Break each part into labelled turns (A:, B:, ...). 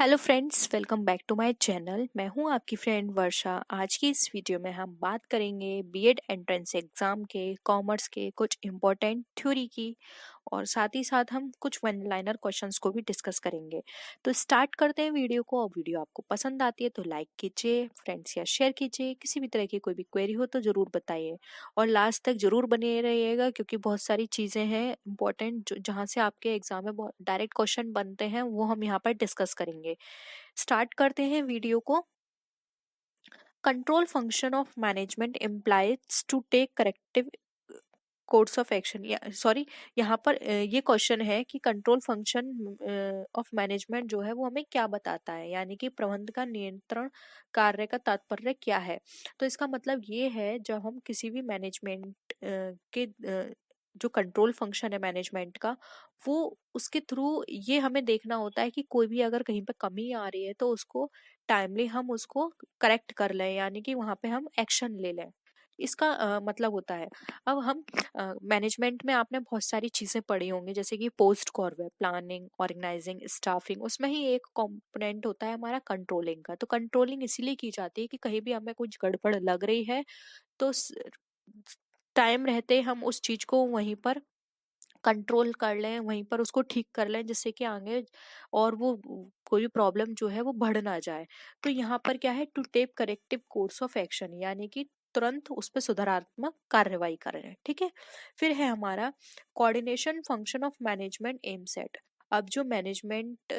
A: Hello friends, welcome back to my channel. मैं हूं आपकी फ्रेंड वर्षा। आज की इस वीडियो में हम बात करेंगे बीएड एंट्रेंस एग्जाम के कॉमर्स के कुछ इम्पोर्टेंट थ्योरी की, और साथ ही साथ हम कुछ वन लाइनर क्वेश्चंस को भी डिस्कस करेंगे। तो स्टार्ट करते हैं वीडियो को। और वीडियो आपको पसंद आती है तो लाइक कीजिए, फ्रेंड्स या शेयर कीजिए। किसी भी तरह की कोई भी क्वेरी हो तो ज़रूर बताइए, और लास्ट तक ज़रूर बने रहिएगा, क्योंकि बहुत सारी चीज़ें हैं इंपॉर्टेंट जो जहाँ से आपके एग्जाम में बहुत डायरेक्ट क्वेश्चन बनते हैं, वो हम यहाँ पर डिस्कस करेंगे। स्टार्ट करते हैं वीडियो को। Control function of management implies to take corrective course of action, या सॉरी, यहाँ पर ये क्वेश्चन है कि कंट्रोल फंक्शन ऑफ मैनेजमेंट जो है वो हमें क्या बताता है, यानी कि प्रबंधन का नियंत्रण कार्य का तात्पर्य क्या है। तो इसका मतलब ये है, जब हम किसी भी मैनेजमेंट के जो कंट्रोल फंक्शन है मैनेजमेंट का, वो उसके थ्रू ये हमें देखना होता है कि कोई भी अगर कहीं पे कमी आ रही है तो उसको टाइमली हम उसको करेक्ट कर लें, यानी कि वहां पे हम एक्शन ले लें। इसका मतलब होता है। अब हम मैनेजमेंट में आपने बहुत सारी चीजें पढ़ी होंगी, जैसे कि पोस्ट कॉर्वे, प्लानिंग, ऑर्गेनाइजिंग, स्टाफिंग। उसमें ही एक कंपोनेंट होता है हमारा कंट्रोलिंग का। तो कंट्रोलिंग इसीलिए की जाती है कि कहीं भी हमें कुछ गड़बड़ लग रही है तो टाइम रहते हम उस चीज को वहीं पर कंट्रोल कर लें, वहीं पर उसको ठीक कर लें, जिससे कि आगे और वो कोई भी प्रॉब्लम जो है वो बढ़ ना जाए। तो यहाँ पर क्या है, to take corrective course of action, यानी कि तुरंत उस पर सुधारात्मक कार्रवाई करें। ठीक है। फिर है हमारा कोऑर्डिनेशन फंक्शन ऑफ मैनेजमेंट एम सेट। अब जो मैनेजमेंट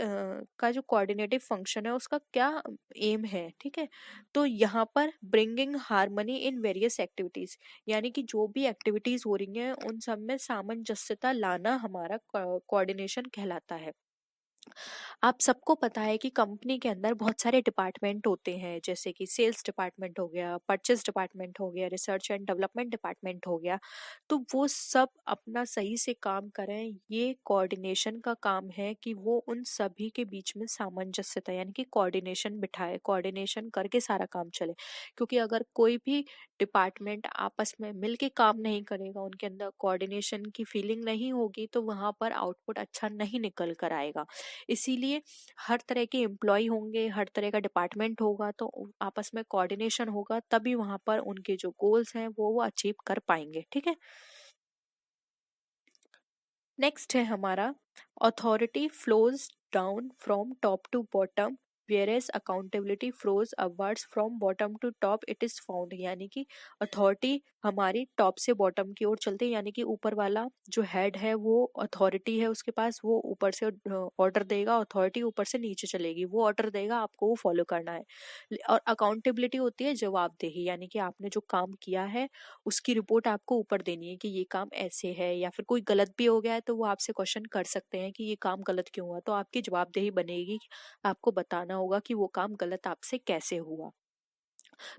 A: का जो कोऑर्डिनेटिव फंक्शन है उसका क्या एम है, ठीक है। तो यहाँ पर bringing harmony in various activities, यानी कि जो भी एक्टिविटीज हो रही हैं उन सब में सामंजस्यता लाना हमारा कोऑर्डिनेशन कहलाता है। आप सबको पता है कि कंपनी के अंदर बहुत सारे डिपार्टमेंट होते हैं, जैसे कि सेल्स डिपार्टमेंट हो गया, परचेज डिपार्टमेंट हो गया, रिसर्च एंड डेवलपमेंट डिपार्टमेंट हो गया। तो वो सब अपना सही से काम करें, ये कोऑर्डिनेशन का काम है कि वो उन सभी के बीच में सामंजस्यता यानी कि कोऑर्डिनेशन बिठाए, कोऑर्डिनेशन करके सारा काम चले। क्योंकि अगर कोई भी डिपार्टमेंट आपस में मिलके काम नहीं करेगा, उनके अंदर कोऑर्डिनेशन की फीलिंग नहीं होगी, तो वहां पर आउटपुट अच्छा नहीं निकल कर आएगा। इसीलिए हर तरह के एम्प्लॉय होंगे, हर तरह का डिपार्टमेंट होगा, तो आपस में कोऑर्डिनेशन होगा, तभी वहां पर उनके जो गोल्स हैं वो अचीव कर पाएंगे। ठीक है। नेक्स्ट है हमारा authority flows down from top to bottom, whereas accountability flows upwards from bottom to top it is found, यानी कि अथॉरिटी हमारी टॉप से बॉटम की ओर चलती है, यानी कि ऊपर वाला जो हेड है वो अथॉरिटी है उसके पास, वो ऊपर से ऑर्डर देगा, अथॉरिटी ऊपर से नीचे चलेगी, वो ऑर्डर देगा, आपको वो फॉलो करना है। और अकाउंटेबिलिटी होती है जवाबदेही, यानी कि आपने जो काम किया है उसकी रिपोर्ट आपको ऊपर देनी है कि ये काम ऐसे है, या फिर कोई गलत भी हो गया है तो वो आपसे क्वेश्चन कर सकते हैं कि ये काम गलत क्यों हुआ, तो आपकी जवाबदेही बनेगी, आपको बताना होगा कि वो काम गलत आपसे कैसे हुआ।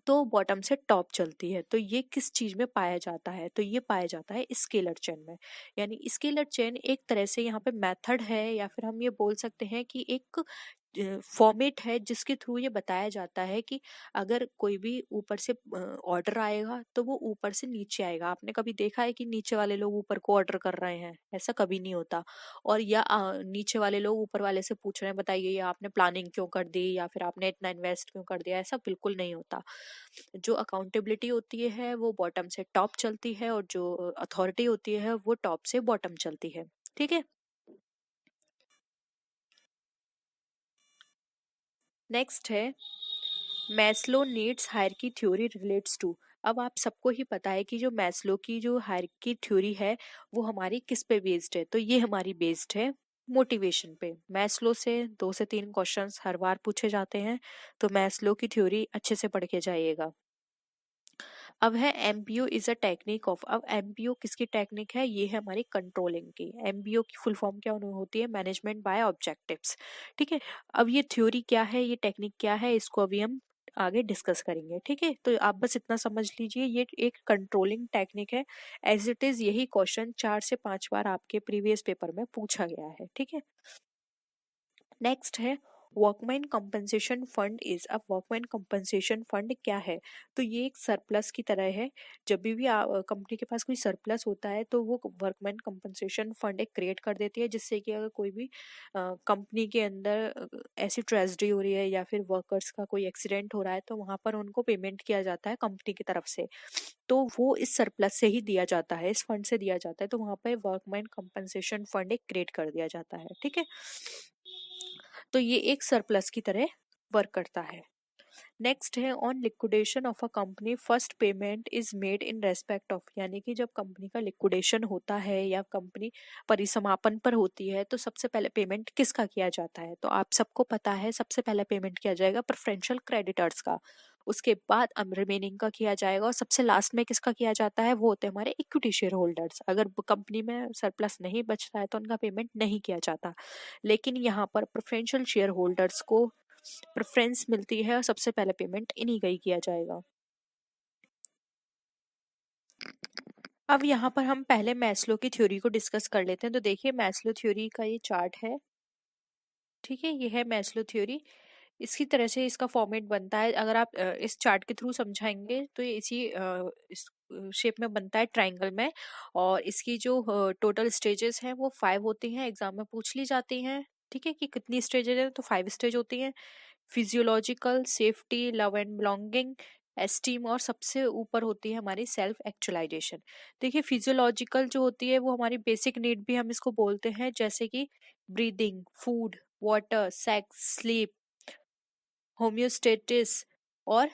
A: तो बॉटम से टॉप चलती है। तो ये किस चीज में पाया जाता है, तो ये पाया जाता है स्केलर चेन में। यानी स्केलर चेन एक तरह से यहाँ पे मेथड है, या फिर हम ये बोल सकते हैं कि एक फॉर्मेट है जिसके थ्रू ये बताया जाता है कि अगर कोई भी ऊपर से ऑर्डर आएगा तो वो ऊपर से नीचे आएगा। आपने कभी देखा है कि नीचे वाले लोग ऊपर को ऑर्डर कर रहे हैं? ऐसा कभी नहीं होता। और या नीचे वाले लोग ऊपर वाले से पूछ रहे हैं, बताइए ये आपने प्लानिंग क्यों कर दी, या फिर आपने इतना इन्वेस्ट क्यों कर दिया। ऐसा बिल्कुल नहीं होता। जो अकाउंटेबिलिटी होती है वो बॉटम से टॉप चलती है, और जो अथॉरिटी होती है वो टॉप से बॉटम चलती है। ठीक है। नेक्स्ट है Maslow needs hierarchy theory relates to. अब आप सबको ही पता है कि जो मैस्लो की जो हायरार्की थ्योरी है वो हमारी किस पे बेस्ड है, तो ये हमारी बेस्ड है मोटिवेशन पे। मैस्लो से 2 से 3 क्वेश्चंस हर बार पूछे जाते हैं, तो मैस्लो की थ्योरी अच्छे से पढ़ के जाइएगा। अब है MPO is a technique of. अब एमपीओ किसकी टेक्निक है? ये है हमारी कंट्रोलिंग की। एमपीओ की फुल फॉर्म क्या होती है? Management by objectives. ठीक है। अब ये थ्योरी क्या है, ये टेक्निक क्या है, इसको अभी हम आगे डिस्कस करेंगे। ठीक है। तो आप बस इतना समझ लीजिए, ये एक कंट्रोलिंग टेक्निक है। एज इट इज यही क्वेश्चन 4 से 5 बार आपके प्रीवियस पेपर में पूछा गया है। ठीक है। नेक्स्ट है वर्कमैन कंपनसेशन फंड इज, अब वर्कमैन कंपनसेशन फंड क्या है? तो ये एक सरप्लस की तरह है। जब भी कंपनी के पास कोई सरप्लस होता है तो वो वर्कमैन कंपनसेशन फंड एक क्रिएट कर देती है, जिससे कि अगर कोई भी कंपनी के अंदर ऐसी ट्रेजेडी हो रही है या फिर वर्कर्स का कोई एक्सीडेंट हो रहा है तो वहां पर उनको पेमेंट किया जाता है कंपनी की तरफ से। तो वो इस सरप्लस से ही दिया जाता है, इस फंड से दिया जाता है। तो वहां पर वर्कमैन कंपनसेशन फंड एक क्रिएट कर दिया जाता है। ठीक है, तो ये एक सरप्लस की तरह वर्क करता है। नेक्स्ट है on liquidation of a company first payment is made in respect of, यानी कि जब कंपनी का लिक्विडेशन होता है या कंपनी परिसमापन पर होती है तो सबसे पहले पेमेंट किसका किया जाता है? तो आप सबको पता है सबसे पहले पेमेंट किया जाएगा प्रेफरेंशियल क्रेडिटर्स का, उसके बाद रिमेनिंग का किया जाएगा, और सबसे लास्ट में किसका किया जाता है? वो होते हैं हमारे इक्विटी शेयर होल्डर्स। अगर कंपनी में सरप्लस नहीं बचता है तो उनका पेमेंट नहीं किया जाता, लेकिन यहाँ पर प्रेफरेंशियल शेयर होल्डर्स को प्रेफरेंस मिलती है और सबसे पहले पेमेंट इन्हीं का ही किया जाएगा। अब यहाँ पर हम पहले मैस्लो की थ्योरी को डिस्कस कर लेते हैं। तो देखिए मैस्लो थ्योरी का ये चार्ट है, ठीक है, ये है मैस्लो थ्योरी। इसकी तरह से इसका फॉर्मेट बनता है। अगर आप इस चार्ट के थ्रू समझाएंगे तो ये इस शेप में बनता है, ट्रायंगल में। और इसकी जो टोटल स्टेजेस हैं वो 5 होती हैं, एग्जाम में पूछ ली जाती हैं। ठीक है, कि कितनी स्टेजेस हैं? तो 5 स्टेज होती हैं। Physiological, safety, love and belonging, esteem, और सबसे ऊपर होती है हमारी सेल्फ एक्चुअलाइजेशन। देखिए फिजियोलॉजिकल जो होती है वो हमारी बेसिक नीड भी हम इसको बोलते हैं, जैसे कि breathing, food, water, sex, sleep, homeostasis और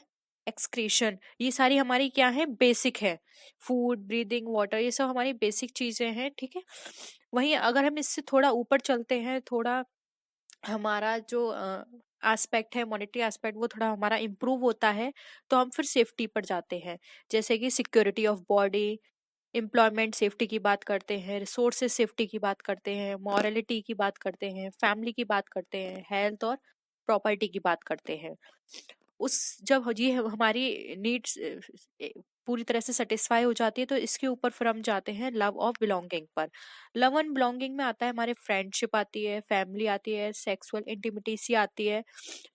A: एक्सक्रीशन। ये सारी हमारी क्या है? बेसिक है। फूड, ब्रीदिंग, वाटर, ये सब हमारी बेसिक चीजें हैं। ठीक है, वहीं अगर हम इससे थोड़ा ऊपर चलते हैं, थोड़ा हमारा जो एस्पेक्ट है, मॉनेटरी एस्पेक्ट, वो थोड़ा हमारा इम्प्रूव होता है, तो हम फिर सेफ्टी पर जाते हैं। जैसे कि security of body, employment safety की बात करते हैं, रिसोर्सेज सेफ्टी की बात करते हैं, मॉरलिटी की बात करते हैं, फैमिली की बात करते हैं, हेल्थ और प्रॉपर्टी की बात करते हैं। उस जब ये हमारी नीड्स पूरी तरह से सेटिस्फाई हो जाती है तो इसके ऊपर फिर हम जाते हैं लव ऑफ बिलोंगिंग पर। लव एंड बिलोंगिंग में आता है हमारे फ्रेंडशिप आती है, फैमिली आती है, सेक्सुअल इंटीमेसी आती है।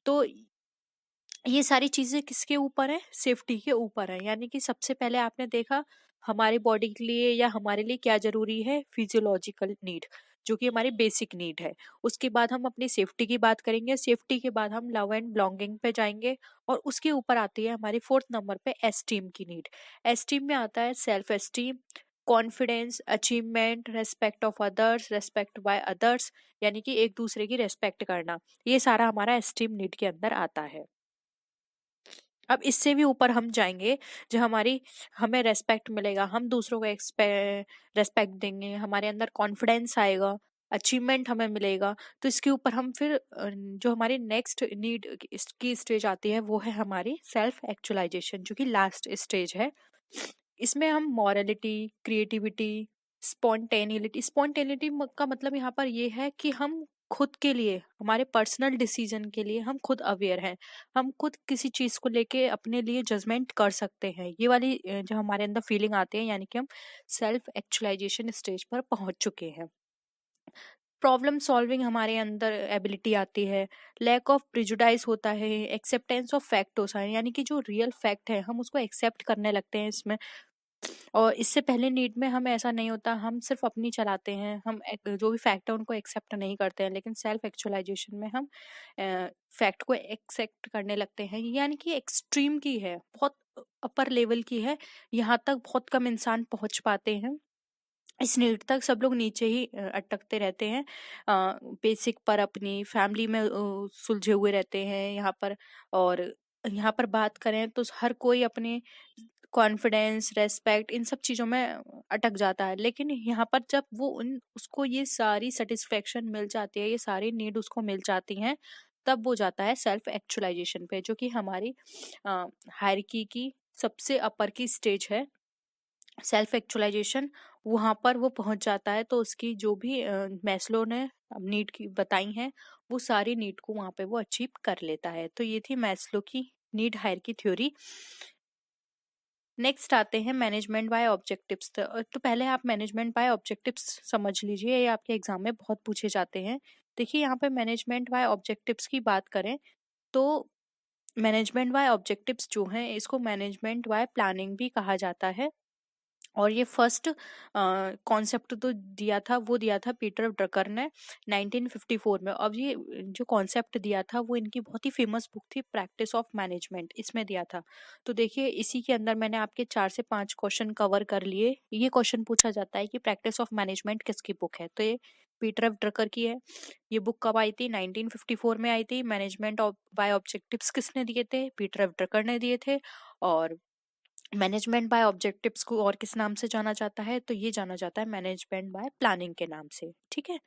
A: तो ये सारी चीजें किसके ऊपर है? सेफ्टी के ऊपर है। यानी कि सबसे पहले आपने देखा हमारी बॉडी के लिए या हमारे लिए क्या जरूरी है? फिजियोलॉजिकल नीड, जो कि हमारी बेसिक नीड है। उसके बाद हम अपनी सेफ्टी की बात करेंगे, सेफ्टी के बाद हम लव एंड बिलोंगिंग पे जाएंगे, और उसके ऊपर आती है हमारी 4th नंबर पे एस्टीम की नीड। एस्टीम में आता है self esteem, confidence, achievement, respect of others, respect by others, यानी कि एक दूसरे की रेस्पेक्ट करना। ये सारा हमारा एस्टीम नीड के अंदर आता है। अब इससे भी ऊपर हम जाएंगे, जो हमारी हमें रेस्पेक्ट मिलेगा, हम दूसरों को रेस्पेक्ट देंगे, हमारे अंदर कॉन्फिडेंस आएगा, अचीवमेंट हमें मिलेगा। तो इसके ऊपर हम फिर जो हमारी नेक्स्ट नीड की स्टेज आती है वो है हमारी सेल्फ एक्चुअलाइजेशन, जो कि लास्ट स्टेज है। इसमें हम मॉरलिटी, क्रिएटिविटी, स्पॉन्टेनिटी का मतलब यहाँ पर ये है कि हम खुद के लिए, हमारे पर्सनल डिसीजन के लिए हम खुद अवेयर हैं, हम खुद किसी चीज को लेके अपने लिए जजमेंट कर सकते हैं। ये वाली जो हमारे अंदर फीलिंग आती है, यानी कि हम सेल्फ एक्चुअलाइजेशन स्टेज पर पहुंच चुके हैं। प्रॉब्लम सॉल्विंग हमारे अंदर एबिलिटी आती है। लैक ऑफ प्रिजुडाइज होता है, एक्सेप्टेंस ऑफ फैक्ट होता है, यानी कि जो रियल फैक्ट है हम उसको एक्सेप्ट करने लगते हैं इसमें। और इससे पहले नीड में हम ऐसा नहीं होता, हम सिर्फ अपनी चलाते हैं, हम जो भी फैक्ट है उनको एक्सेप्ट नहीं करते हैं। लेकिन सेल्फ एक्चुअलाइजेशन में हम फैक्ट को एक्सेप्ट करने लगते हैं। यानी कि एक्सट्रीम की है, बहुत अपर लेवल की है, यहाँ तक बहुत कम इंसान पहुंच पाते हैं। इस नीड तक सब लोग नीचे ही अटकते रहते हैं, बेसिक पर अपनी फैमिली में सुलझे हुए रहते हैं यहाँ पर। और यहाँ पर बात करें तो हर कोई अपने कॉन्फिडेंस, रेस्पेक्ट, इन सब चीजों में अटक जाता है। लेकिन यहाँ पर जब वो उन उसको ये सारी सेटिस्फेक्शन मिल जाती है, ये सारी नीड उसको मिल जाती हैं, तब वो जाता है सेल्फ एक्चुअलाइजेशन पे, जो कि हमारी हायरार्की की सबसे अपर की स्टेज है। सेल्फ एक्चुअलाइजेशन, वहां पर वो पहुंच जाता है तो उसकी जो भी मैस्लो ने नीड की बताई हैं वो सारी नीड को वहां पे वो अचीव कर लेता है। तो ये थी मैस्लो की नीड हायरार्की थ्योरी। नेक्स्ट आते हैं मैनेजमेंट बाय ऑब्जेक्टिव्स। तो पहले आप मैनेजमेंट बाय ऑब्जेक्टिव्स समझ लीजिए, ये आपके एग्जाम में बहुत पूछे जाते हैं। देखिए यहाँ पे मैनेजमेंट बाय ऑब्जेक्टिव्स की बात करें तो मैनेजमेंट बाय ऑब्जेक्टिव्स जो हैं इसको मैनेजमेंट बाय प्लानिंग भी कहा जाता है। और ये फर्स्ट कॉन्सेप्ट तो दिया था पीटर ड्रकर ने 1954 में। अब ये जो कॉन्सेप्ट दिया था वो इनकी बहुत ही फेमस बुक थी प्रैक्टिस ऑफ मैनेजमेंट, इसमें दिया था। तो देखिए इसी के अंदर मैंने आपके 4 से 5 क्वेश्चन कवर कर लिए। ये क्वेश्चन पूछा जाता है कि प्रैक्टिस ऑफ मैनेजमेंट किसकी बुक है, तो ये पीटर ड्रकर की है। ये बुक कब आई थी? 1954 में आई थी। मैनेजमेंट बाय ऑब्जेक्टिव्स किसने दिए थे? पीटर ड्रकर ने दिए थे। और मैनेजमेंट बाय ऑब्जेक्टिव्स को और किस नाम से जाना जाता है? तो ये जाना जाता है मैनेजमेंट बाय प्लानिंग के नाम से। ठीक है,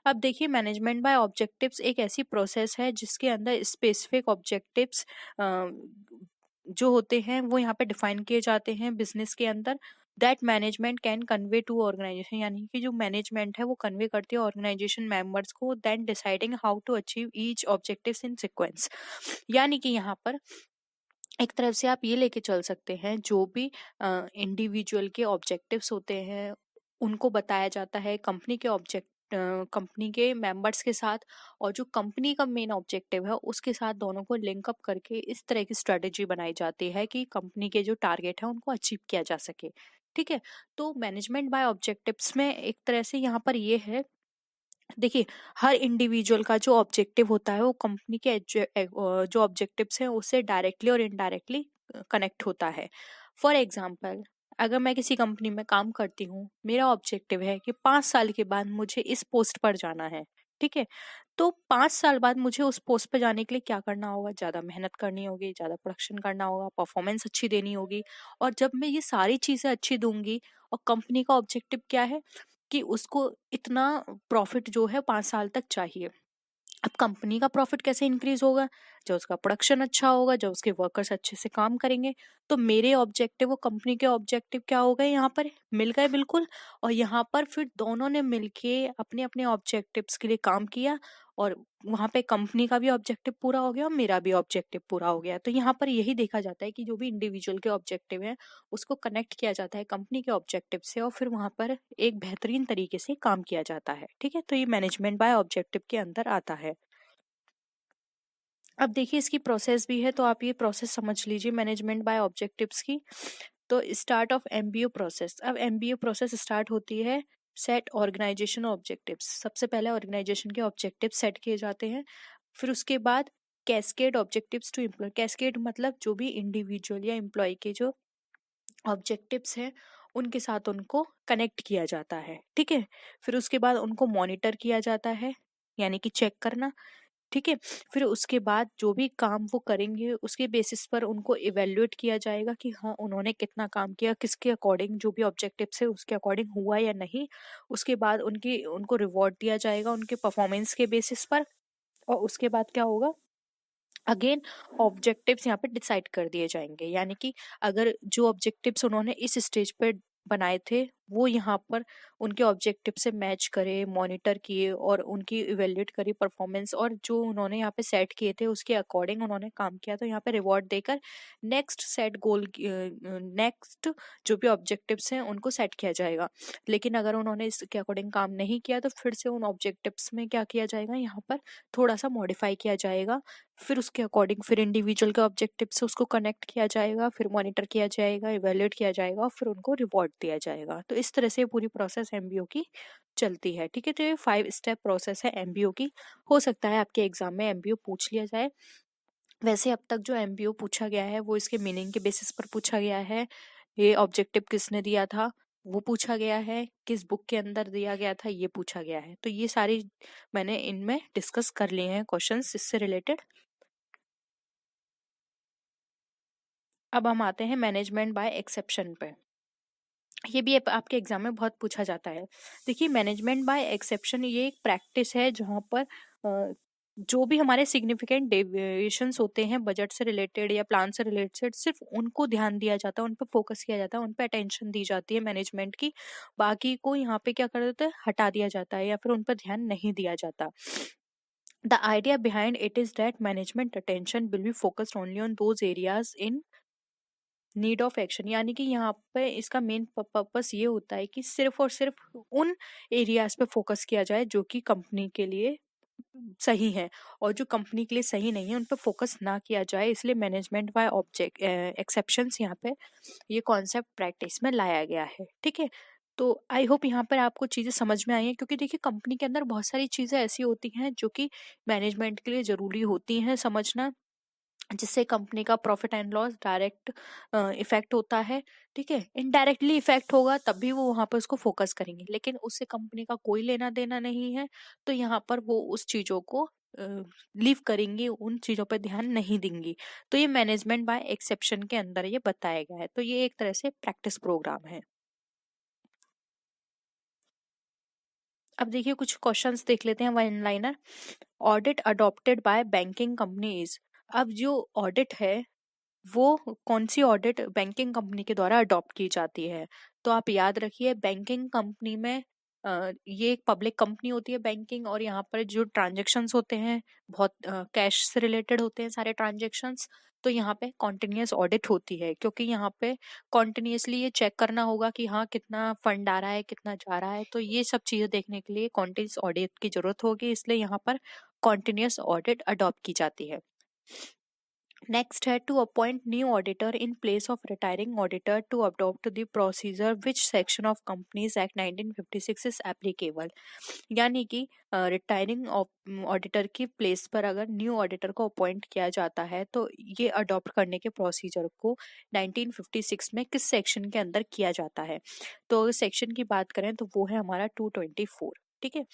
A: अब देखिए मैनेजमेंट बाय ऑब्जेक्टिव्स एक ऐसी प्रोसेस है जिसके अंदर स्पेसिफिक ऑब्जेक्टिव्स जो होते हैं वो यहाँ पे डिफाइन किए जाते हैं बिजनेस के अंदर। That management can convey to organisation, यानी कि जो मैनेजमेंट है वो कन्वे करती है ऑर्गेनाइजेशन मेंबर्स को, then deciding how to achieve each objectives in sequence. यानी कि यहाँ पर एक तरफ से आप ये लेके चल सकते हैं जो भी इंडिविजुअल के ऑब्जेक्टिव्स होते हैं उनको बताया जाता है कंपनी के मेंबर्स के साथ, और जो कंपनी का मेन ऑब्जेक्टिव है उसके साथ दोनों को लिंक अप करके इस तरह की स्ट्रेटेजी बनाई जाती है कि कंपनी के जो टारगेट है उनको अचीव किया जा सके। ठीक है, तो मैनेजमेंट बाय ऑब्जेक्टिव्स में एक तरह से यहाँ पर ये है, देखिए हर इंडिविजुअल का जो ऑब्जेक्टिव होता है वो कंपनी के जो ऑब्जेक्टिव्स हैं उससे डायरेक्टली और इनडायरेक्टली कनेक्ट होता है। फॉर एग्जांपल, अगर मैं किसी कंपनी में काम करती हूँ, मेरा ऑब्जेक्टिव है कि 5 साल के बाद मुझे इस पोस्ट पर जाना है। ठीक है, तो 5 साल बाद मुझे उस पोस्ट पर जाने के लिए क्या करना होगा? ज़्यादा मेहनत करनी होगी, ज़्यादा प्रोडक्शन करना होगा, परफॉर्मेंस अच्छी देनी होगी। और जब मैं ये सारी चीज़ें अच्छी दूंगी, और कंपनी का ऑब्जेक्टिव क्या है कि उसको इतना प्रॉफिट जो है 5 साल तक चाहिए। अब कंपनी का प्रॉफिट कैसे इंक्रीज होगा? जब उसका प्रोडक्शन अच्छा होगा, जब उसके वर्कर्स अच्छे से काम करेंगे। तो मेरे ऑब्जेक्टिव वो कंपनी के ऑब्जेक्टिव क्या हो गए? यहाँ पर मिल गए बिल्कुल। और यहाँ पर फिर दोनों ने मिलके अपने अपने ऑब्जेक्टिव्स के लिए काम किया, और वहां पे कंपनी का भी ऑब्जेक्टिव पूरा हो गया और मेरा भी ऑब्जेक्टिव पूरा हो गया। तो यहाँ पर यही देखा जाता है कि जो भी इंडिविजुअल के ऑब्जेक्टिव है उसको कनेक्ट किया जाता है कंपनी के ऑब्जेक्टिव से, और फिर वहां पर एक बेहतरीन तरीके से काम किया जाता है। ठीक है, तो ये मैनेजमेंट बाय ऑब्जेक्टिव के अंदर आता है। अब देखिए इसकी प्रोसेस भी है, तो आप ये प्रोसेस समझ लीजिए मैनेजमेंट बाय ऑब्जेक्टिव्स की। तो स्टार्ट ऑफ एमबीओ प्रोसेस। अब एमबीओ प्रोसेस स्टार्ट होती है सेट ऑर्गेनाइजेशन ऑब्जेक्टिव्स। सबसे पहले ऑर्गेनाइजेशन के ऑब्जेक्टिव्स सेट किए जाते हैं। फिर उसके बाद cascade objectives to employ. Cascade मतलब जो भी इंडिविजुअल या एम्प्लॉय के जो ऑब्जेक्टिव्स हैं उनके साथ उनको कनेक्ट किया जाता है। ठीक है, फिर उसके बाद उनको मॉनिटर किया जाता है, यानी कि चेक करना। ठीक है, फिर उसके बाद जो भी काम वो करेंगे उसके बेसिस पर उनको इवेल्युएट किया जाएगा कि हाँ उन्होंने कितना काम किया, किसके अकॉर्डिंग, जो भी ऑब्जेक्टिव्स है उसके अकॉर्डिंग हुआ या नहीं। उसके बाद उनको रिवॉर्ड दिया जाएगा उनके परफॉर्मेंस के बेसिस पर। और उसके बाद क्या होगा? अगेन ऑब्जेक्टिव्स यहाँ पे डिसाइड कर दिए जाएंगे, यानी कि अगर जो ऑब्जेक्टिव्स उन्होंने इस स्टेज पर बनाए थे वो यहाँ पर उनके ऑब्जेक्टिव से मैच करे, मॉनिटर किए और उनकी इवेल्युएट करी परफॉर्मेंस, और जो उन्होंने यहाँ पे सेट किए थे उसके अकॉर्डिंग उन्होंने काम किया, तो यहाँ पे रिवॉर्ड देकर नेक्स्ट सेट गोल, नेक्स्ट जो भी ऑब्जेक्टिव्स हैं उनको सेट किया जाएगा। लेकिन अगर उन्होंने इसके अकॉर्डिंग काम नहीं किया तो फिर से उन ऑब्जेक्टिव्स में क्या किया जाएगा? यहाँ पर थोड़ा सा मॉडिफाई किया जाएगा। फिर उसके अकॉर्डिंग फिर इंडिविजुअल के ऑब्जेक्टिव से उसको कनेक्ट किया जाएगा, फिर मॉनिटर किया जाएगा, इवेल्युएट किया जाएगा और फिर उनको रिवॉर्ड दिया जाएगा। तो इस तरह से पूरी प्रोसेस एमबीओ की चलती है। ठीक है, तो ये 5 स्टेप प्रोसेस है एमबीओ की। हो सकता है आपके एग्जाम में एमबीओ पूछ लिया जाए। वैसे अब तक जो एमबीओ पूछा गया है वो इसके मीनिंग के बेसिस पर पूछा गया है। ये ऑब्जेक्टिव किसने दिया था वो पूछा गया है, किस बुक के अंदर दिया गया था ये पूछा गया है। तो ये सारी मैंने इनमें डिस्कस कर लिए हैं क्वेश्चंस इससे रिलेटेड। अब हम आते हैं मैनेजमेंट बाय एक्सेप्शन पे। ये भी आपके एग्जाम में बहुत पूछा जाता है। देखिए मैनेजमेंट बाय एक्सेप्शन ये एक प्रैक्टिस है जहाँ पर जो भी हमारे सिग्निफिकेंट डेविएशंस होते हैं बजट से रिलेटेड या प्लान से रिलेटेड, सिर्फ उनको ध्यान दिया जाता है, उन पर फोकस किया जाता है, उन पर अटेंशन दी जाती है मैनेजमेंट की। बाकी को यहाँ पे क्या कर देता है? हटा दिया जाता है या फिर उन पर ध्यान नहीं दिया जाता। The idea behind it is that management attention will be focused only on those areas in need of action, यानी कि यहाँ पे इसका मेन पर्पस ये होता है कि सिर्फ और सिर्फ उन एरियाज पे फोकस किया जाए जो कि कंपनी के लिए सही हैं और जो कंपनी के लिए सही नहीं है उन पर फोकस ना किया जाए, इसलिए मैनेजमेंट बाय ऑब्जेक्ट एक्सेप्शंस यहाँ पे ये कॉन्सेप्ट प्रैक्टिस में लाया गया है। ठीक है, तो आई होप यहाँ पर आपको चीज़ें समझ में आई हैं, क्योंकि देखिए कंपनी के अंदर बहुत सारी चीज़ें ऐसी होती हैं जो कि मैनेजमेंट के लिए ज़रूरी होती हैं समझना, जिससे कंपनी का profit and loss direct effect होता है। ठीक है, इनडायरेक्टली इफेक्ट होगा तब भी वो वहां पर उसको फोकस करेंगे, लेकिन उससे कंपनी का कोई लेना देना नहीं है, तो यहाँ पर वो उस चीजों को लीव करेंगी, उन चीजों पर ध्यान नहीं देंगी। तो ये मैनेजमेंट बाय एक्सेप्शन के अंदर ये बताया गया है, तो ये एक तरह से प्रैक्टिस प्रोग्राम है। अब देखिए कुछ क्वेश्चंस देख लेते हैं, one liner. Audit adopted by banking companies. अब जो ऑडिट है वो कौन सी ऑडिट बैंकिंग कंपनी के द्वारा अडॉप्ट की जाती है? तो आप याद रखिए बैंकिंग कंपनी में ये एक पब्लिक कंपनी होती है बैंकिंग, और यहाँ पर जो ट्रांजैक्शंस होते हैं बहुत कैश से रिलेटेड होते हैं सारे ट्रांजैक्शंस। तो यहाँ पे कॉन्टिन्यूस ऑडिट होती है, क्योंकि यहाँ पे कॉन्टिन्यूसली ये चेक करना होगा कि हाँ कितना फंड आ रहा है कितना जा रहा है, तो ये सब चीजें देखने के लिए कॉन्टिन्यूस ऑडिट की जरूरत होगी, इसलिए यहाँ पर कॉन्टिन्यूस ऑडिट अडॉप्ट की जाती है। Next है to appoint new auditor in place of retiring auditor to adopt the procedure which section of Companies Act 1956 is applicable। यानी कि रिटायरिंग ऑडिटर की प्लेस पर अगर न्यू ऑडिटर को अपॉइंट किया जाता है तो ये अडॉप्ट करने के प्रोसीजर को 1956 में किस सेक्शन के अंदर किया जाता है? तो अगर सेक्शन की बात करें तो वो है हमारा 224। ठीक है,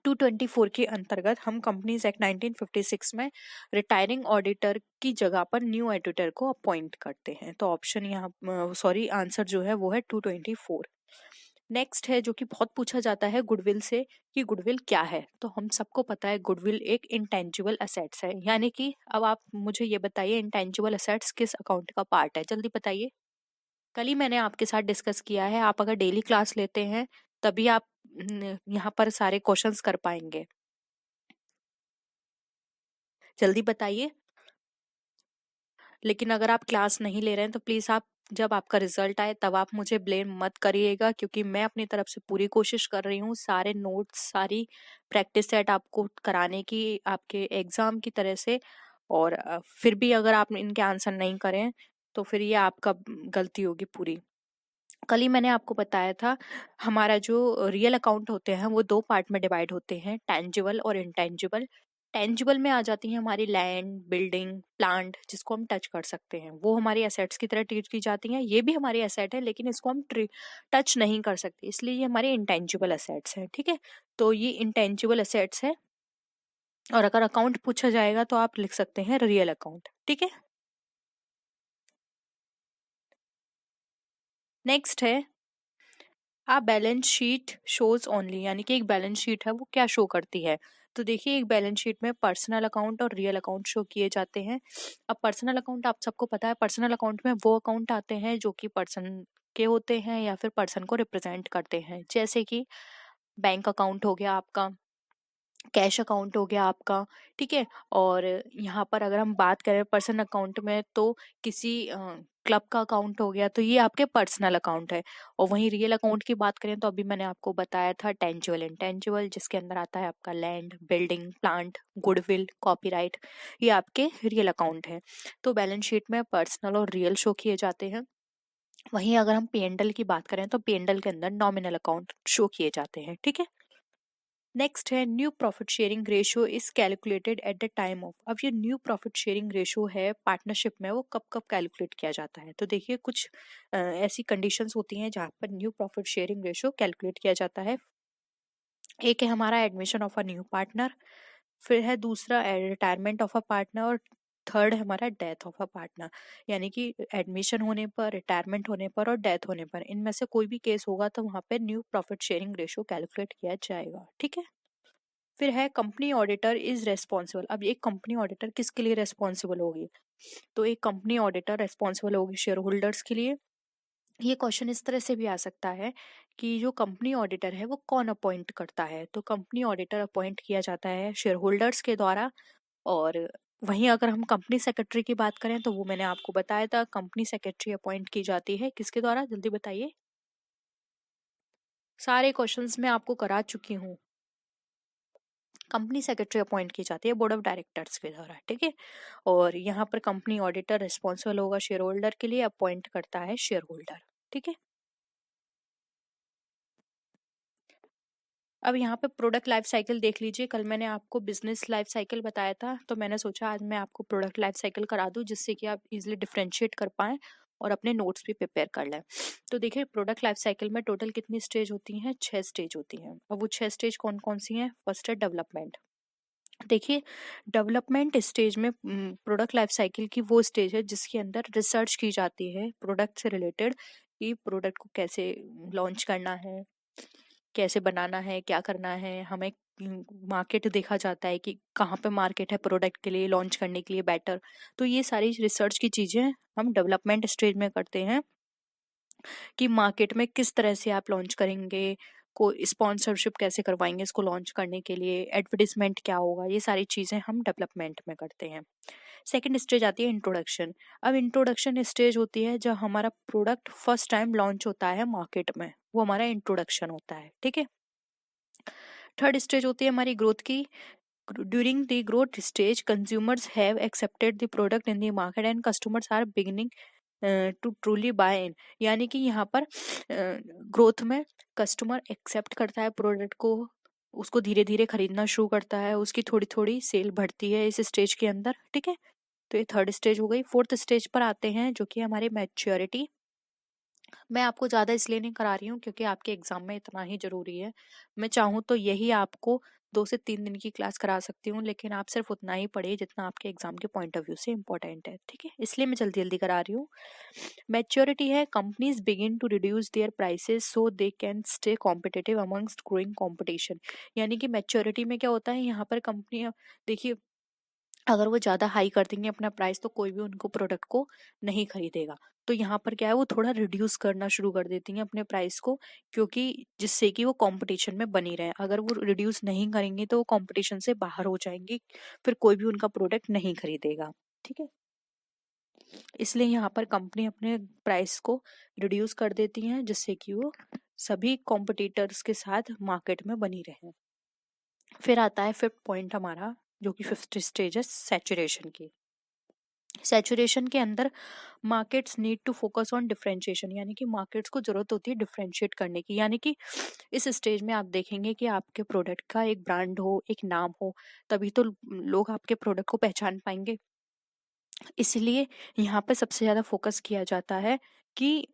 A: 224 के अंतर्गत हम कंपनीज एक्ट 1956 में रिटायरिंग ऑडिटर की जगह पर न्यू ऑडिटर को अपॉइंट करते हैं। तो ऑप्शन यहाँ सॉरी आंसर जो है वो है 224। नेक्स्ट है जो कि बहुत पूछा जाता है गुडविल से, कि गुडविल क्या है? तो हम सबको पता है गुडविल एक इंटेंजिबल असेट्स है, यानी कि अब आप मुझे ये बताइए इंटेंजिबल असेट्स किस अकाउंट का पार्ट है, जल्दी बताइए। कल ही मैंने आपके साथ डिस्कस किया है, आप अगर डेली क्लास लेते हैं तभी आप यहाँ पर सारे क्वेश्चंस कर पाएंगे। जल्दी बताइए। लेकिन अगर आप क्लास नहीं ले रहे हैं तो प्लीज आप जब आपका रिजल्ट आए तब आप मुझे ब्लेम मत करिएगा, क्योंकि मैं अपनी तरफ से पूरी कोशिश कर रही हूँ सारे नोट्स सारी प्रैक्टिस सेट आपको कराने की आपके एग्जाम की तरह से। और फिर भी अगर आप इनके आंसर नहीं करें तो फिर ये आपका गलती होगी पूरी। कल ही मैंने आपको बताया था हमारा जो रियल अकाउंट होते हैं वो दो पार्ट में डिवाइड होते हैं, टेंजिबल और इनटेंजिबल। टेंजिबल में आ जाती है हमारी लैंड बिल्डिंग प्लांट, जिसको हम टच कर सकते हैं, वो हमारी एसेट्स की तरह ट्रीट की जाती हैं। ये भी हमारी एसेट है लेकिन इसको हम टच नहीं कर सकते, इसलिए ये हमारी इंटेंजिबल एसेट्स है। ठीक है, तो ये इंटेंजिबल एसेट्स है, और अगर अकाउंट पूछा जाएगा तो आप लिख सकते हैं रियल अकाउंट। ठीक है, नेक्स्ट है आ बैलेंस शीट शोज ओनली, यानी कि एक बैलेंस शीट है वो क्या शो करती है? तो देखिए एक बैलेंस शीट में पर्सनल अकाउंट और रियल अकाउंट शो किए जाते हैं। अब पर्सनल अकाउंट आप सबको पता है, पर्सनल अकाउंट में वो अकाउंट आते हैं जो कि पर्सन के होते हैं या फिर पर्सन को रिप्रेजेंट करते हैं, जैसे कि बैंक अकाउंट हो गया आपका, कैश अकाउंट हो गया आपका। ठीक है, और यहाँ पर अगर हम बात करें पर्सनल अकाउंट में तो किसी क्लब का अकाउंट हो गया, तो ये आपके पर्सनल अकाउंट है। और वहीं रियल अकाउंट की बात करें तो अभी मैंने आपको बताया था टेंजिबल इंटेंजिबल, जिसके अंदर आता है आपका land building plant goodwill copyright, ये आपके रियल अकाउंट है। तो बैलेंस शीट में पर्सनल और रियल शो किए जाते हैं। वहीं अगर हम पीएनडल की बात करें तो पीएनडल के अंदर नॉमिनल अकाउंट शो किए जाते हैं। ठीक है, नेक्स्ट है new profit sharing ratio is calculated at the time of. अब ये न्यू प्रॉफिट शेयरिंग रेशियो है पार्टनरशिप में, वो कब कब कैलकुलेट किया जाता है? तो देखिए कुछ ऐसी कंडीशंस होती हैं जहाँ पर new profit sharing ratio calculate किया जाता है। एक है हमारा admission of a new partner, फिर है दूसरा रिटायरमेंट ऑफ अ पार्टनर, और थर्ड है हमारा डेथ ऑफ अ पार्टनर। यानी कि एडमिशन होने पर रिटायरमेंट होने पर और डेथ होने पर इनमें से कोई भी केस होगा तो वहाँ पे new profit sharing ratio calculate किया जाएगा। ठीक है, फिर है कंपनी ऑडिटर इज रेस्पॉन्सिबल। अब एक कंपनी ऑडिटर किसके लिए रेस्पॉन्सिबल होगी? तो एक कंपनी ऑडिटर रेस्पॉन्सिबल होगी शेयर होल्डर्स के लिए। ये क्वेश्चन इस तरह से भी आ सकता है कि जो कंपनी ऑडिटर है वो कौन अपॉइंट करता है? तो कंपनी ऑडिटर अपॉइंट किया जाता है शेयर होल्डर्स के द्वारा। और वहीं अगर हम कंपनी सेक्रेटरी की बात करें तो वो मैंने आपको बताया था, कंपनी सेक्रेटरी अपॉइंट की जाती है किसके द्वारा, जल्दी बताइए। सारे क्वेश्चंस मैं आपको करा चुकी हूँ, कंपनी सेक्रेटरी अपॉइंट की जाती है बोर्ड ऑफ डायरेक्टर्स के द्वारा, ठीक है। और यहाँ पर कंपनी ऑडिटर रिस्पॉन्सिबल होगा शेयर होल्डर के लिए, अपॉइंट करता है शेयर होल्डर, ठीक है। अब यहाँ पे प्रोडक्ट लाइफ साइकिल देख लीजिए। कल मैंने आपको बिजनेस लाइफ साइकिल बताया था, तो मैंने सोचा आज मैं आपको प्रोडक्ट लाइफ साइकिल करा दूं, जिससे कि आप इजिली डिफ्रेंशिएट कर पाएं और अपने नोट्स भी प्रिपेयर कर लें। तो देखिए प्रोडक्ट लाइफ साइकिल में टोटल कितनी स्टेज होती हैं? 6 स्टेज होती हैं। अब वो 6 स्टेज कौन कौन सी हैं? फर्स्ट है डेवलपमेंट। देखिए डेवलपमेंट स्टेज में प्रोडक्ट लाइफ साइकिल की वो स्टेज है जिसके अंदर रिसर्च की जाती है प्रोडक्ट से रिलेटेड, कि प्रोडक्ट को कैसे लॉन्च करना है, कैसे बनाना है, क्या करना है हमें। मार्केट देखा जाता है कि कहाँ पे मार्केट है प्रोडक्ट के लिए लॉन्च करने के लिए बेटर। तो ये सारी रिसर्च की चीजें हम डेवलपमेंट स्टेज में करते हैं, कि मार्केट में किस तरह से आप लॉन्च करेंगे, को स्पॉन्सरशिप कैसे करवाएंगे इसको लॉन्च करने के लिए, एडवर्टीजमेंट क्या होगा, ये सारी चीजें हम डेवलपमेंट में करते हैं। सेकंड स्टेज आती है इंट्रोडक्शन। अब इंट्रोडक्शन स्टेज होती है जब हमारा प्रोडक्ट फर्स्ट टाइम लॉन्च होता है मार्केट में, वो हमारा इंट्रोडक्शन होता है, ठीक है। थर्ड स्टेज होती है हमारी ग्रोथ की। During the growth stage consumers have accepted the product in the market and customers are beginning to truly buy in. यानी कि यहाँ पर ग्रोथ में कस्टमर एक्सेप्ट करता है प्रोडक्ट को, उसको धीरे धीरे खरीदना शुरू करता है, उसकी थोड़ी थोड़ी सेल बढ़ती है इस स्टेज के अंदर, ठीक है। तो ये थर्ड स्टेज हो गई। फोर्थ स्टेज पर आते हैं जो कि हमारी मैच्योरिटी। मैं आपको ज़्यादा इसलिए नहीं करा रही हूँ क्योंकि आपके एग्जाम में इतना ही ज़रूरी है। मैं चाहूँ तो यही आपको 2 से 3 दिन की क्लास करा सकती हूँ, लेकिन आप सिर्फ उतना ही पढ़िए जितना आपके एग्जाम के पॉइंट ऑफ व्यू से इम्पोर्टेंट है, ठीक है। इसलिए मैं जल्दी जल्दी करा रही हूँ। मैच्योरिटी है companies begin to reduce their prices so they can stay competitive amongst growing competition. यानी कि मैच्योरिटी में क्या होता है, यहाँ पर कंपनियां, देखिए अगर वो ज़्यादा हाई कर देंगे अपना प्राइस तो कोई भी उनको प्रोडक्ट को नहीं खरीदेगा। तो यहाँ पर क्या है, वो थोड़ा रिड्यूस करना शुरू कर देती हैं अपने प्राइस को, क्योंकि जिससे कि वो कंपटीशन में बनी रहे। अगर वो रिड्यूस नहीं करेंगी तो वो कंपटीशन से बाहर हो जाएंगी, फिर कोई भी उनका प्रोडक्ट नहीं खरीदेगा, ठीक है। इसलिए यहाँ पर कंपनी अपने प्राइस को रिड्यूस कर देती हैं जिससे कि वो सभी कॉम्पिटिटर्स के साथ मार्केट में बनी रहे। फिर आता है फिफ्थ पॉइंट हमारा, जो कि फिफ्थ स्टेज है सैचुरेशन की। सैचुरेशन के अंदर markets need to focus on differentiation, यानी कि मार्केट्स को जरूरत होती है डिफरेंशिएट करने की। यानी कि इस स्टेज में आप देखेंगे कि आपके प्रोडक्ट का एक ब्रांड हो, एक नाम हो, तभी तो लोग आपके प्रोडक्ट को पहचान पाएंगे। इसलिए यहाँ पे सबसे ज्यादा फोकस किया जाता है कि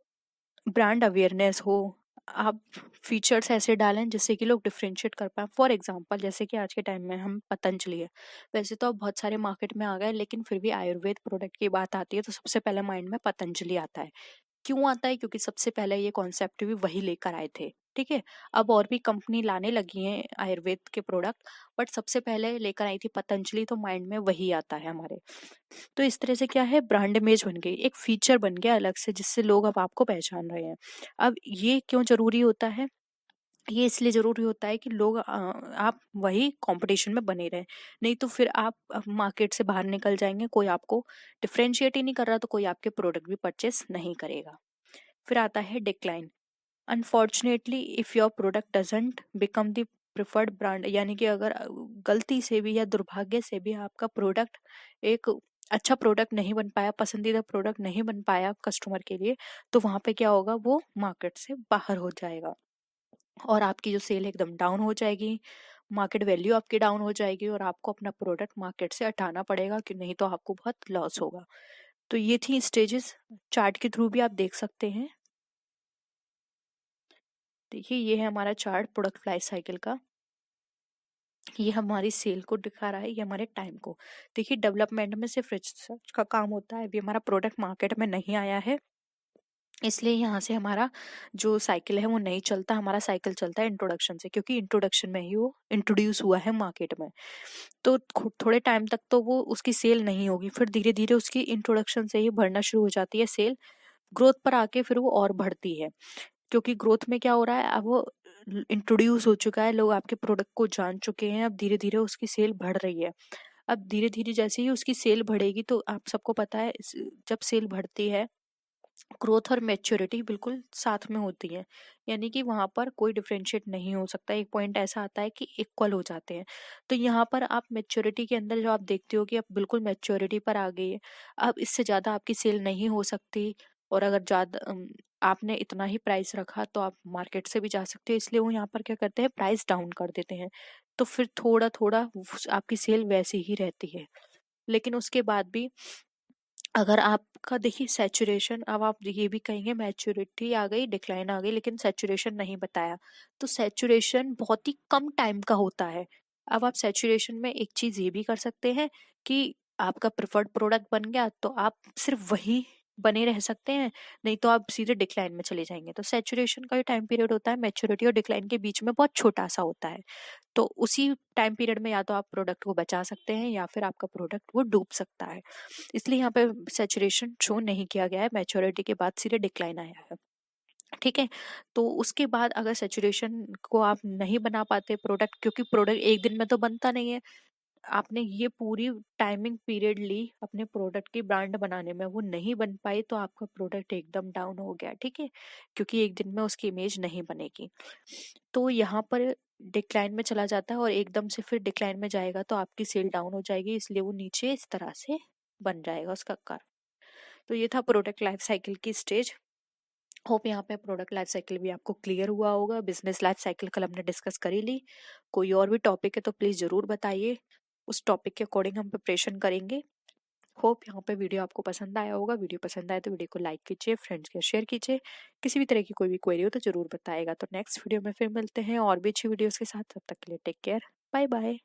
A: ब्रांड अवेयरनेस हो, आप फीचर्स ऐसे डालें जिससे कि लोग डिफ्रेंशिएट कर पाए। फॉर एग्जांपल जैसे कि आज के टाइम में हम पतंजलि है, वैसे तो अब बहुत सारे मार्केट में आ गए, लेकिन फिर भी आयुर्वेद प्रोडक्ट की बात आती है तो सबसे पहले माइंड में पतंजलि आता है। क्यों आता है? क्योंकि सबसे पहले ये कॉन्सेप्ट भी वही लेकर आए थे, ठीक है। अब और भी कंपनी लाने लगी हैं आयुर्वेद के प्रोडक्ट, बट सबसे पहले लेकर आई थी पतंजलि, तो माइंड में वही आता है हमारे। तो इस तरह से क्या है, ब्रांड इमेज बन गई, एक फीचर बन गया अलग से जिससे लोग अब आपको पहचान रहे हैं। अब ये क्यों जरूरी होता है? ये इसलिए जरूरी होता है कि लोग आप वही कंपटीशन में बने रहें, नहीं तो फिर आप मार्केट से बाहर निकल जाएंगे, कोई आपको डिफरेंशिएट ही नहीं कर रहा तो कोई आपके प्रोडक्ट भी परचेस नहीं करेगा। फिर आता है decline. Unfortunately if your product doesn't become the preferred brand, यानी कि अगर गलती से भी या दुर्भाग्य से भी आपका प्रोडक्ट एक अच्छा प्रोडक्ट नहीं बन पाया, पसंदीदा प्रोडक्ट नहीं बन पाया कस्टमर के लिए, तो वहां पे क्या होगा, वो मार्केट से बाहर हो जाएगा और आपकी जो सेल एकदम डाउन हो जाएगी, मार्केट वैल्यू आपकी डाउन हो जाएगी और आपको अपना प्रोडक्ट मार्केट से हटाना पड़ेगा, कि नहीं तो आपको बहुत लॉस होगा। तो ये थी स्टेजेस, चार्ट के थ्रू भी आप देख सकते हैं। देखिए ये है हमारा चार्ट प्रोडक्ट लाइफ साइकिल का। ये हमारी सेल को दिखा रहा है, ये हमारे टाइम को। देखिए डेवलपमेंट में सिर्फ रिसर्च का काम होता है, अभी हमारा प्रोडक्ट मार्केट में नहीं आया है, इसलिए यहाँ से हमारा जो साइकिल है वो नहीं चलता, हमारा साइकिल चलता है इंट्रोडक्शन से, क्योंकि इंट्रोडक्शन में ही वो इंट्रोड्यूस हुआ है मार्केट में। तो थोड़े टाइम तक तो वो उसकी सेल नहीं होगी, फिर धीरे धीरे उसकी इंट्रोडक्शन से ही बढ़ना शुरू हो जाती है सेल। ग्रोथ पर आके फिर वो और बढ़ती है, क्योंकि ग्रोथ में क्या हो रहा है, अब वो इंट्रोड्यूस हो चुका है, लोग आपके प्रोडक्ट को जान चुके हैं, अब धीरे धीरे उसकी सेल बढ़ रही है। अब धीरे धीरे जैसे ही उसकी सेल बढ़ेगी, तो आप सबको पता है जब सेल बढ़ती है ग्रोथ और मैच्योरिटी बिल्कुल साथ में होती है, यानी कि वहाँ पर कोई डिफरेंशिएट नहीं हो सकता। एक पॉइंट ऐसा आता है कि इक्वल हो जाते हैं। तो यहाँ पर आप मैच्योरिटी के अंदर जो आप देखते हो कि आप बिल्कुल मैच्योरिटी पर आ गई है, अब इससे ज़्यादा आपकी सेल नहीं हो सकती। और अगर ज़्यादा आपने इतना ही प्राइस रखा तो आप मार्केट से भी जा सकते हो, इसलिए वो यहाँ पर क्या करते हैं, प्राइस डाउन कर देते हैं। तो फिर थोड़ा थोड़ा आपकी सेल वैसी ही रहती है। लेकिन उसके बाद भी अगर आपका देखिए सैचुरेशन, अब आप ये भी कहेंगे मैच्योरिटी आ गई, डिक्लाइन आ गई, लेकिन सैचुरेशन नहीं बताया। तो सैचुरेशन बहुत ही कम टाइम का होता है। अब आप सैचुरेशन में एक चीज ये भी कर सकते हैं कि आपका प्रेफर्ड प्रोडक्ट बन गया तो आप सिर्फ वही बने रह सकते हैं, नहीं तो आप सीधे डिक्लाइन में चले जाएंगे। तो सैचुरेशन का जो टाइम पीरियड होता है मैच्योरिटी और डिक्लाइन के बीच में बहुत छोटा सा होता है। तो उसी टाइम पीरियड में या तो आप प्रोडक्ट को बचा सकते हैं या फिर आपका प्रोडक्ट वो डूब सकता है। इसलिए यहाँ पे सैचुरेशन शो नहीं किया गया है, मैच्योरिटी के बाद सीधे डिक्लाइन आया है। ठीक है। तो उसके बाद अगर सैचुरेशन को आप नहीं बना पाते प्रोडक्ट, क्योंकि प्रोडक्ट एक दिन में तो बनता नहीं है, आपने ये पूरी टाइमिंग पीरियड ली अपने प्रोडक्ट की ब्रांड बनाने में, वो नहीं बन पाई तो आपका प्रोडक्ट एकदम डाउन हो गया। ठीक है, क्योंकि एक दिन में उसकी इमेज नहीं बनेगी। तो यहाँ पर डिक्लाइन में चला जाता है और एकदम से फिर डिक्लाइन में जाएगा तो आपकी सेल डाउन हो जाएगी, इसलिए वो नीचे इस तरह से बन जाएगा उसका कार। तो ये था प्रोडक्ट लाइफ साइकिल की स्टेज। होप यहाँ पे प्रोडक्ट लाइफ साइकिल भी आपको क्लियर हुआ होगा। बिजनेस लाइफ साइकिल कल हमने डिस्कस कर ही ली। कोई और भी टॉपिक है तो प्लीज जरूर बताइए, उस टॉपिक के अकॉर्डिंग हम प्रिपरेशन करेंगे। होप यहाँ पे वीडियो आपको पसंद आया होगा। वीडियो पसंद आए तो वीडियो को लाइक कीजिए, फ्रेंड्स के शेयर कीजिए। किसी भी तरह की कोई भी क्वेरी हो तो जरूर बताएगा। तो नेक्स्ट वीडियो में फिर मिलते हैं और भी अच्छी वीडियोस के साथ। तब तक के लिए टेक केयर, बाय बाय।